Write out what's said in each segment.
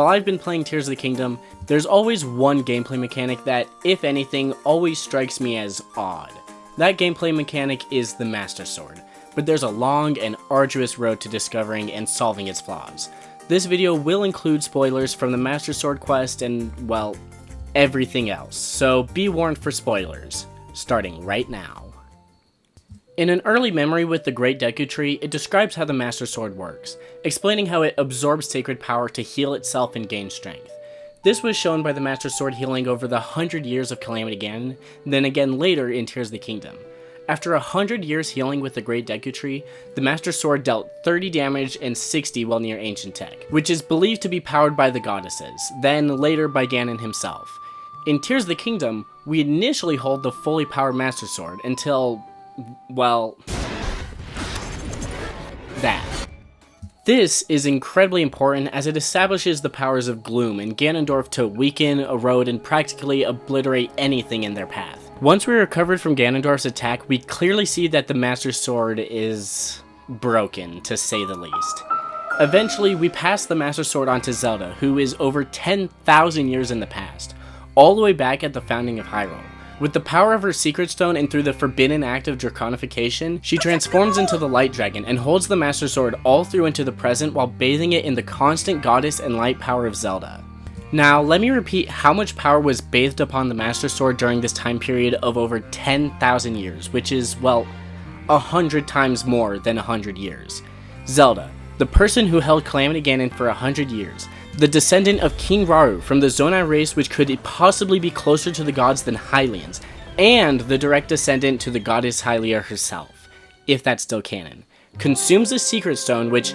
While I've been playing Tears of the Kingdom, there's always one gameplay mechanic that, if anything, always strikes me as odd. That gameplay mechanic is the Master Sword, but there's a long and arduous road to discovering and solving its flaws. This video will include spoilers from the Master Sword quest and, well, everything else, so be warned for spoilers, starting right now. In an early memory with the Great Deku Tree, it describes how the Master Sword works, explaining how it absorbs sacred power to heal itself and gain strength. This was shown by the Master Sword healing over the 100 years of Calamity Ganon, then again later in Tears of the Kingdom. After 100 years healing with the Great Deku Tree, the Master Sword dealt 30 damage and 60 while near Ancient Tech, which is believed to be powered by the goddesses, then later by Ganon himself. In Tears of the Kingdom, we initially hold the fully powered Master Sword until, well, that. This is incredibly important as it establishes the powers of Gloom and Ganondorf to weaken, erode, and practically obliterate anything in their path. Once we recovered from Ganondorf's attack, we clearly see that the Master Sword is broken, to say the least. Eventually, we pass the Master Sword on to Zelda, who is over 10,000 years in the past, all the way back at the founding of Hyrule. With the power of her Secret Stone and through the forbidden act of draconification, she transforms into the Light Dragon and holds the Master Sword all through into the present while bathing it in the constant goddess and light power of Zelda. Now, let me repeat how much power was bathed upon the Master Sword during this time period of over 10,000 years, which is, well, 100 times more than 100 years. Zelda, the person who held Calamity Ganon for 100 years, the descendant of King Rauru from the Zonai race, which could possibly be closer to the gods than Hylians, and the direct descendant to the goddess Hylia herself, if that's still canon, consumes the Secret Stone, which,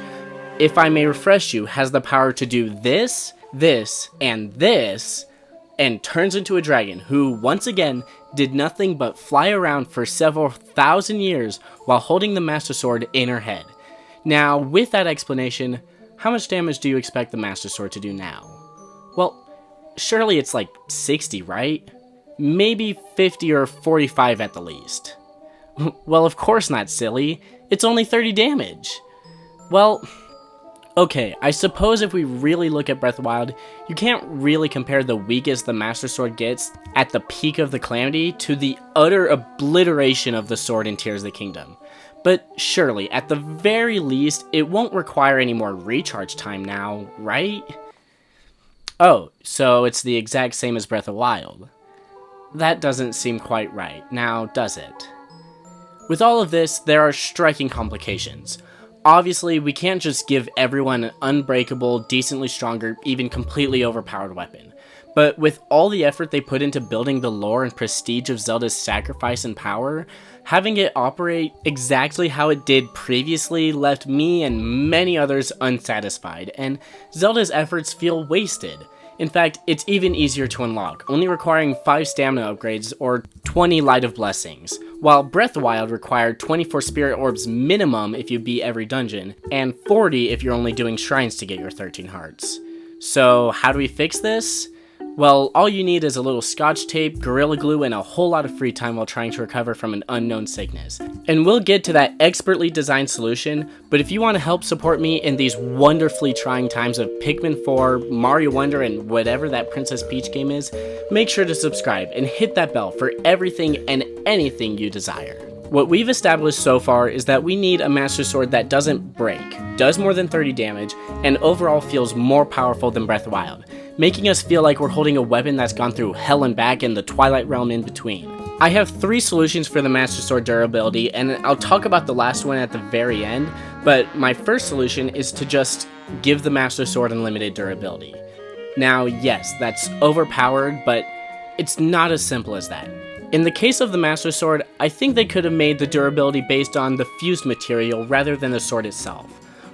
if I may refresh you, has the power to do this, this, and this, and turns into a dragon who, once again, did nothing but fly around for several thousand years while holding the Master Sword in her head. Now, with that explanation, how much damage do you expect the Master Sword to do now? Well, surely it's like 60, right? Maybe 50 or 45 at the least. Well, of course not, silly. It's only 30 damage. Well, okay, I suppose if we really look at Breath of the Wild, you can't really compare the weakest the Master Sword gets at the peak of the Calamity to the utter obliteration of the sword in Tears of the Kingdom. But surely, at the very least, it won't require any more recharge time now, right? Oh, so it's the exact same as Breath of the Wild. That doesn't seem quite right, now does it? With all of this, there are striking complications. Obviously, we can't just give everyone an unbreakable, decently stronger, even completely overpowered weapon. But with all the effort they put into building the lore and prestige of Zelda's sacrifice and power, having it operate exactly how it did previously left me and many others unsatisfied, and Zelda's efforts feel wasted. In fact, it's even easier to unlock, only requiring 5 stamina upgrades or 20 Light of Blessings, while Breath of the Wild required 24 Spirit Orbs minimum if you beat every dungeon, and 40 if you're only doing shrines to get your 13 hearts. So how do we fix this? Well, all you need is a little scotch tape, Gorilla Glue, and a whole lot of free time while trying to recover from an unknown sickness. And we'll get to that expertly designed solution, but if you want to help support me in these wonderfully trying times of Pikmin 4, Mario Wonder, and whatever that Princess Peach game is, make sure to subscribe and hit that bell for everything and anything you desire. What we've established so far is that we need a Master Sword that doesn't break, does more than 30 damage, and overall feels more powerful than Breath of the Wild, making us feel like we're holding a weapon that's gone through hell and back and the Twilight Realm in between. I have 3 solutions for the Master Sword durability, and I'll talk about the last one at the very end, but my first solution is to just give the Master Sword unlimited durability. Now, yes, that's overpowered, but it's not as simple as that. In the case of the Master Sword, I think they could have made the durability based on the fused material rather than the sword itself.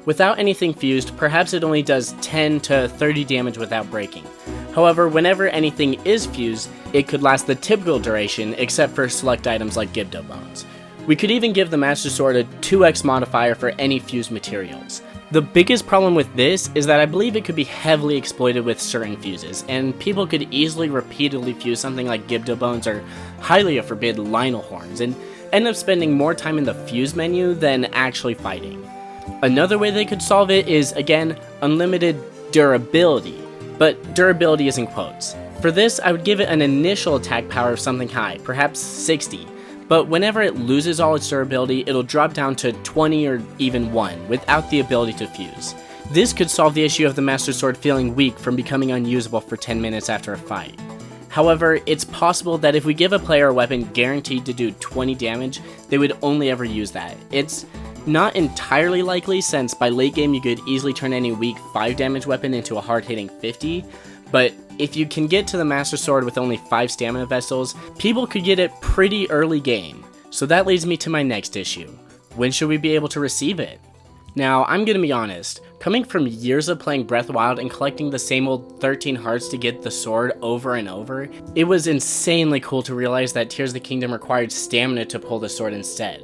Without anything fused, perhaps it only does 10 to 30 damage without breaking. However, whenever anything is fused, it could last the typical duration except for select items like Gibdo Bones. We could even give the Master Sword a 2x modifier for any fused materials. The biggest problem with this is that I believe it could be heavily exploited with certain fuses, and people could easily repeatedly fuse something like Gibdo Bones or Hylia forbid Lionel Horns, and end up spending more time in the fuse menu than actually fighting. Another way they could solve it is, again, unlimited durability. but durability is in quotes. For this, I would give it an initial attack power of something high, perhaps 60, but whenever it loses all its durability, it'll drop down to 20 or even 1, without the ability to fuse. This could solve the issue of the Master Sword feeling weak from becoming unusable for 10 minutes after a fight. However, it's possible that if we give a player a weapon guaranteed to do 20 damage, they would only ever use that. It's not entirely likely, since by late game you could easily turn any weak 5 damage weapon into a hard-hitting 50, but if you can get to the Master Sword with only 5 stamina vessels, people could get it pretty early game. So that leads me to my next issue. When should we be able to receive it? Now, I'm gonna be honest, coming from years of playing Breath of the Wild and collecting the same old 13 hearts to get the sword over and over, it was insanely cool to realize that Tears of the Kingdom required stamina to pull the sword instead.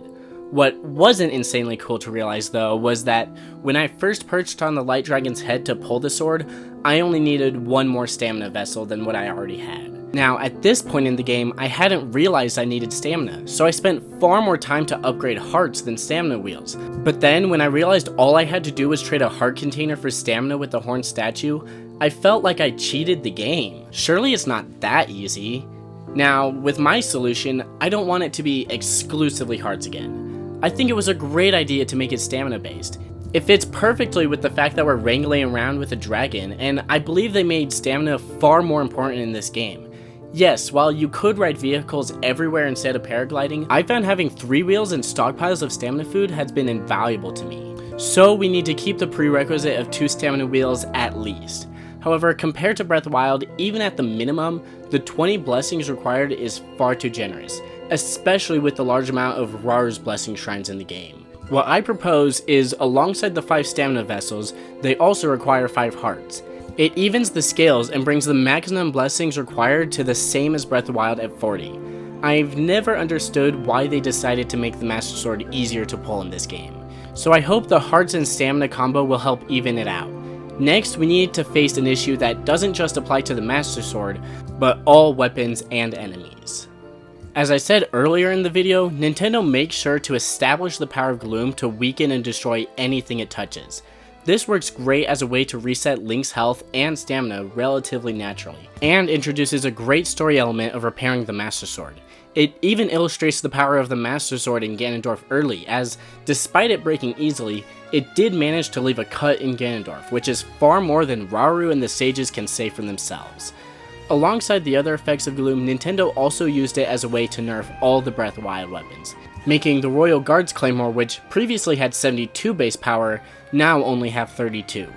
What wasn't insanely cool to realize though was that when I first perched on the Light Dragon's head to pull the sword, I only needed 1 more stamina vessel than what I already had. Now, at this point in the game, I hadn't realized I needed stamina, so I spent far more time to upgrade hearts than stamina wheels. But then, when I realized all I had to do was trade a heart container for stamina with the horn statue, I felt like I cheated the game. Surely it's not that easy. Now, with my solution, I don't want it to be exclusively hearts again. I think it was a great idea to make it stamina based. It fits perfectly with the fact that we're wrangling around with a dragon, and I believe they made stamina far more important in this game. Yes, while you could ride vehicles everywhere instead of paragliding, I found having 3 wheels and stockpiles of stamina food has been invaluable to me. So we need to keep the prerequisite of 2 stamina wheels at least. However, compared to Breath of the Wild, even at the minimum, the 20 blessings required is far too generous, especially with the large amount of Raru's blessing shrines in the game. What I propose is, alongside the 5 stamina vessels, they also require 5 hearts. It evens the scales and brings the maximum blessings required to the same as Breath of the Wild at 40. I've never understood why they decided to make the Master Sword easier to pull in this game, so I hope the hearts and stamina combo will help even it out. Next, we need to face an issue that doesn't just apply to the Master Sword, but all weapons and enemies. As I said earlier in the video, Nintendo makes sure to establish the power of Gloom to weaken and destroy anything it touches. This works great as a way to reset Link's health and stamina relatively naturally, and introduces a great story element of repairing the Master Sword. It even illustrates the power of the Master Sword in Ganondorf early, as despite it breaking easily, it did manage to leave a cut in Ganondorf, which is far more than Rauru and the sages can say for themselves. Alongside the other effects of Gloom, Nintendo also used it as a way to nerf all the Breath of the Wild weapons, making the Royal Guard's Claymore, which previously had 72 base power, now only have 32.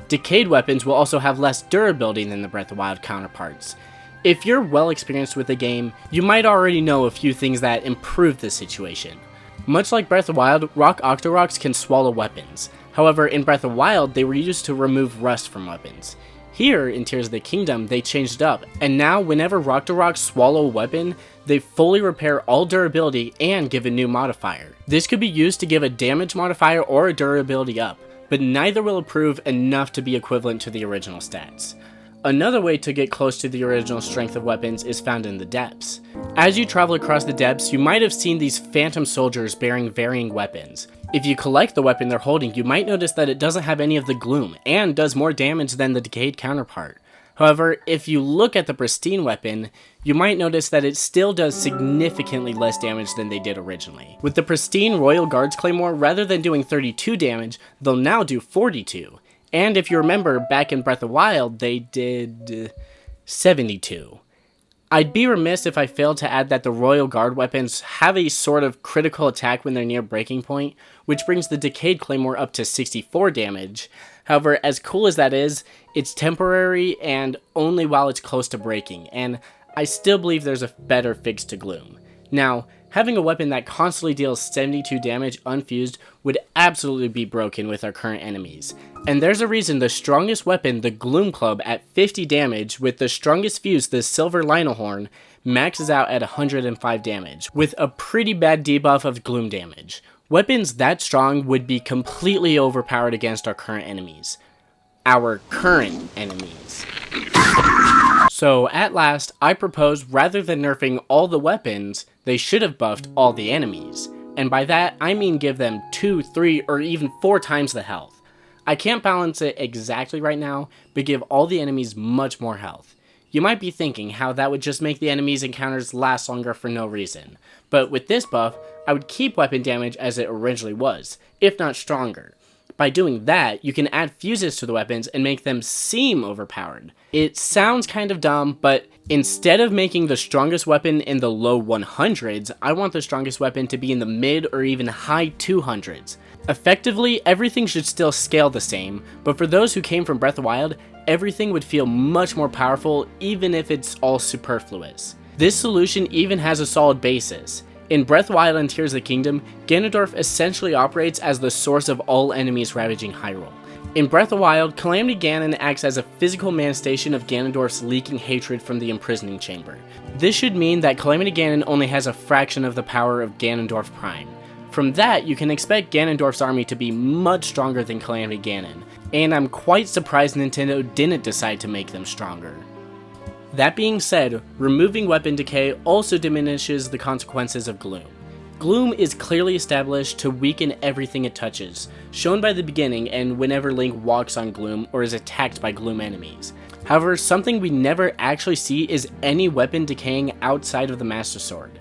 Decayed weapons will also have less durability than the Breath of the Wild counterparts. If you're well experienced with the game, you might already know a few things that improve this situation. Much like Breath of the Wild, Rock Octoroks can swallow weapons. However, in Breath of the Wild, they were used to remove rust from weapons. Here, in Tears of the Kingdom, they changed it up, and now whenever Octoroks swallow a weapon, they fully repair all durability and give a new modifier. This could be used to give a damage modifier or a durability up, but neither will improve enough to be equivalent to the original stats. Another way to get close to the original strength of weapons is found in the depths. As you travel across the depths, you might have seen these phantom soldiers bearing varying weapons. If you collect the weapon they're holding, you might notice that it doesn't have any of the gloom, and does more damage than the decayed counterpart. However, if you look at the pristine weapon, you might notice that it still does significantly less damage than they did originally. With the pristine Royal Guard's Claymore, rather than doing 32 damage, they'll now do 42. And if you remember, back in Breath of the Wild, they did 72. I'd be remiss if I failed to add that the Royal Guard weapons have a sort of critical attack when they're near breaking point, which brings the Decayed Claymore up to 64 damage. However, as cool as that is, it's temporary and only while it's close to breaking, and I still believe there's a better fix to Gloom. Now, having a weapon that constantly deals 72 damage unfused would absolutely be broken with our current enemies. And there's a reason the strongest weapon, the Gloom Club, at 50 damage, with the strongest fuse, the Silver Lionelhorn, maxes out at 105 damage, with a pretty bad debuff of Gloom damage. Weapons that strong would be completely overpowered against our current enemies. Our current enemies. So, at last, I propose rather than nerfing all the weapons, they should have buffed all the enemies. And by that, I mean give them 2, 3, or even 4 times the health. I can't balance it exactly right now, but give all the enemies much more health. You might be thinking how that would just make the enemies' encounters last longer for no reason, but with this buff, I would keep weapon damage as it originally was, if not stronger. By doing that, you can add fuses to the weapons and make them seem overpowered. It sounds kind of dumb, but instead of making the strongest weapon in the low 100s, I want the strongest weapon to be in the mid or even high 200s. Effectively, everything should still scale the same, but for those who came from Breath of the Wild, everything would feel much more powerful even if it's all superfluous. This solution even has a solid basis. In Breath of the Wild and Tears of the Kingdom, Ganondorf essentially operates as the source of all enemies ravaging Hyrule. In Breath of the Wild, Calamity Ganon acts as a physical manifestation of Ganondorf's leaking hatred from the imprisoning chamber. This should mean that Calamity Ganon only has a fraction of the power of Ganondorf Prime. From that, you can expect Ganondorf's army to be much stronger than Calamity Ganon, and I'm quite surprised Nintendo didn't decide to make them stronger. That being said, removing weapon decay also diminishes the consequences of Gloom. Gloom is clearly established to weaken everything it touches, shown by the beginning and whenever Link walks on Gloom or is attacked by Gloom enemies. However, something we never actually see is any weapon decaying outside of the Master Sword.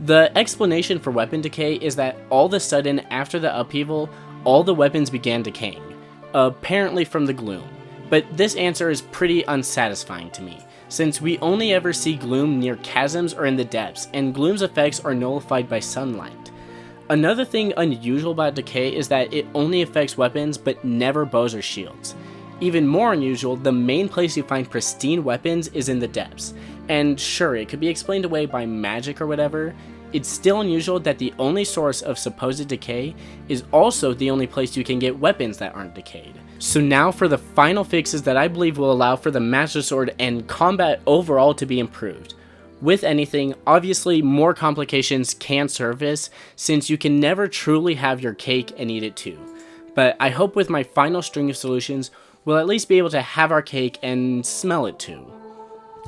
The explanation for weapon decay is that all of a sudden after the upheaval, all the weapons began decaying, apparently from the Gloom. But this answer is pretty unsatisfying to me, since we only ever see Gloom near chasms or in the depths, and Gloom's effects are nullified by sunlight. Another thing unusual about Decay is that it only affects weapons but never bows or shields. Even more unusual, the main place you find pristine weapons is in the depths, and sure, it could be explained away by magic or whatever. It's still unusual that the only source of supposed decay is also the only place you can get weapons that aren't decayed. So now for the final fixes that I believe will allow for the Master Sword and combat overall to be improved. With anything, obviously more complications can surface since you can never truly have your cake and eat it too. But I hope with my final string of solutions, we'll at least be able to have our cake and smell it too.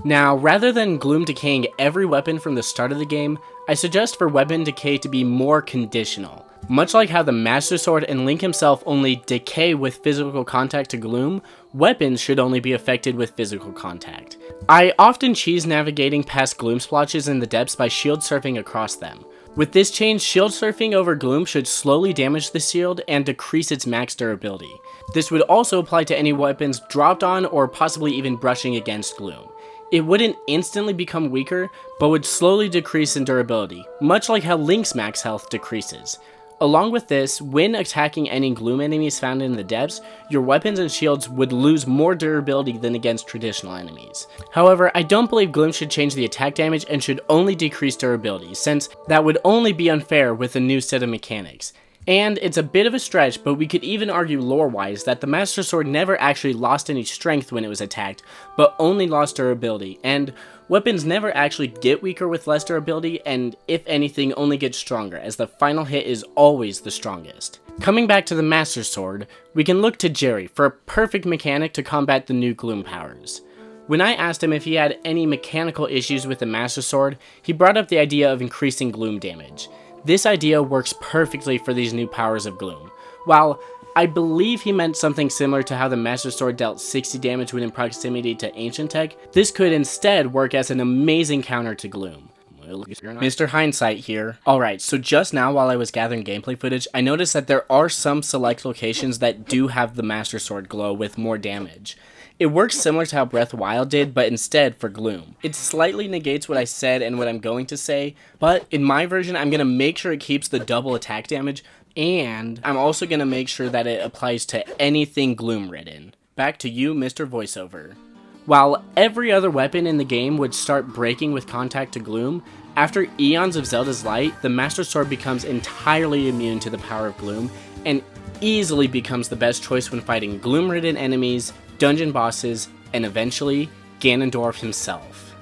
Now, rather than Gloom decaying every weapon from the start of the game, I suggest for weapon decay to be more conditional. Much like how the Master Sword and Link himself only decay with physical contact to Gloom, weapons should only be affected with physical contact. I often cheese navigating past Gloom splotches in the depths by shield surfing across them. With this change, shield surfing over Gloom should slowly damage the shield and decrease its max durability. This would also apply to any weapons dropped on or possibly even brushing against Gloom. It wouldn't instantly become weaker, but would slowly decrease in durability, much like how Link's max health decreases. Along with this, when attacking any Gloom enemies found in the depths, your weapons and shields would lose more durability than against traditional enemies. However, I don't believe Gloom should change the attack damage and should only decrease durability, since that would only be unfair with a new set of mechanics. And it's a bit of a stretch, but we could even argue lore-wise that the Master Sword never actually lost any strength when it was attacked, but only lost durability, and weapons never actually get weaker with less durability, and if anything only get stronger, as the final hit is always the strongest. Coming back to the Master Sword, we can look to Jerry for a perfect mechanic to combat the new Gloom powers. When I asked him if he had any mechanical issues with the Master Sword, he brought up the idea of increasing Gloom damage. This idea works perfectly for these new powers of Gloom. While I believe he meant something similar to how the Master Sword dealt 60 damage when in proximity to Ancient Tech, this could instead work as an amazing counter to Gloom. Mr. Hindsight here. Alright, so just now while I was gathering gameplay footage, I noticed that there are some select locations that do have the Master Sword glow with more damage. It works similar to how Breath of the Wild did, but instead for Gloom. It slightly negates what I said and what I'm going to say, but in my version I'm going to make sure it keeps the double attack damage, and I'm also going to make sure that it applies to anything Gloom ridden. Back to you, Mr. Voiceover. While every other weapon in the game would start breaking with contact to Gloom, after Eons of Zelda's Light, the Master Sword becomes entirely immune to the power of Gloom, and easily becomes the best choice when fighting Gloom-ridden enemies, dungeon bosses, and eventually, Ganondorf himself.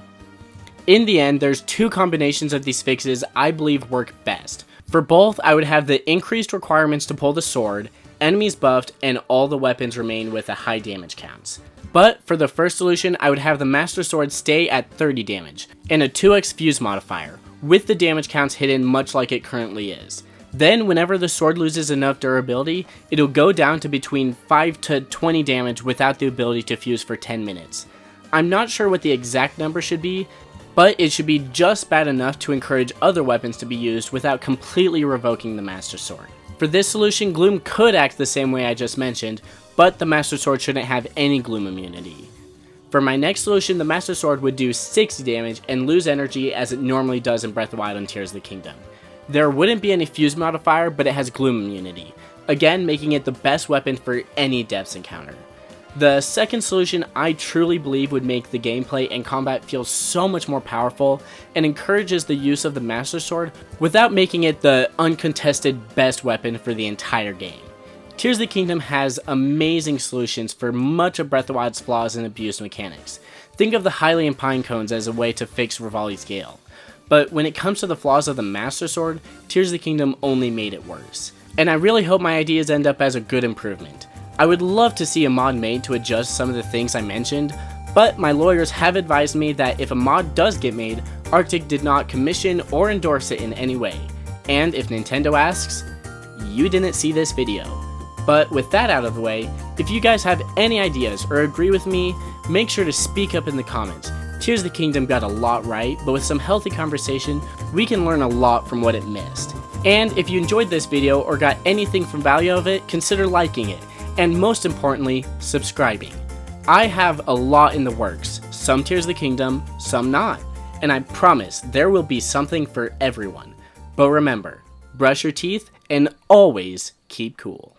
In the end, there's two combinations of these fixes I believe work best. For both, I would have the increased requirements to pull the sword, enemies buffed, and all the weapons remain with a high damage counts. But for the first solution, I would have the Master Sword stay at 30 damage, and a 2x fuse modifier, with the damage counts hidden much like it currently is. Then whenever the sword loses enough durability, it'll go down to between 5 to 20 damage without the ability to fuse for 10 minutes. I'm not sure what the exact number should be, but it should be just bad enough to encourage other weapons to be used without completely revoking the Master Sword. For this solution, Gloom could act the same way I just mentioned, but the Master Sword shouldn't have any Gloom immunity. For my next solution, the Master Sword would do 60 damage and lose energy as it normally does in Breath of the Wild and Tears of the Kingdom. There wouldn't be any fuse modifier, but it has Gloom immunity, again making it the best weapon for any depths encounter. The second solution I truly believe would make the gameplay and combat feel so much more powerful and encourages the use of the Master Sword without making it the uncontested best weapon for the entire game. Tears of the Kingdom has amazing solutions for much of Breath of the Wild's flaws and abuse mechanics. Think of the Hylian Pine Cones as a way to fix Revali's Gale. But when it comes to the flaws of the Master Sword, Tears of the Kingdom only made it worse. And I really hope my ideas end up as a good improvement. I would love to see a mod made to adjust some of the things I mentioned, but my lawyers have advised me that if a mod does get made, TOTk did not commission or endorse it in any way. And if Nintendo asks, you didn't see this video. But with that out of the way, if you guys have any ideas or agree with me, make sure to speak up in the comments. Tears of the Kingdom got a lot right, but with some healthy conversation, we can learn a lot from what it missed. And if you enjoyed this video or got anything from value of it, consider liking it, and most importantly, subscribing. I have a lot in the works, some Tears of the Kingdom, some not, and I promise there will be something for everyone. But remember, brush your teeth and always keep cool.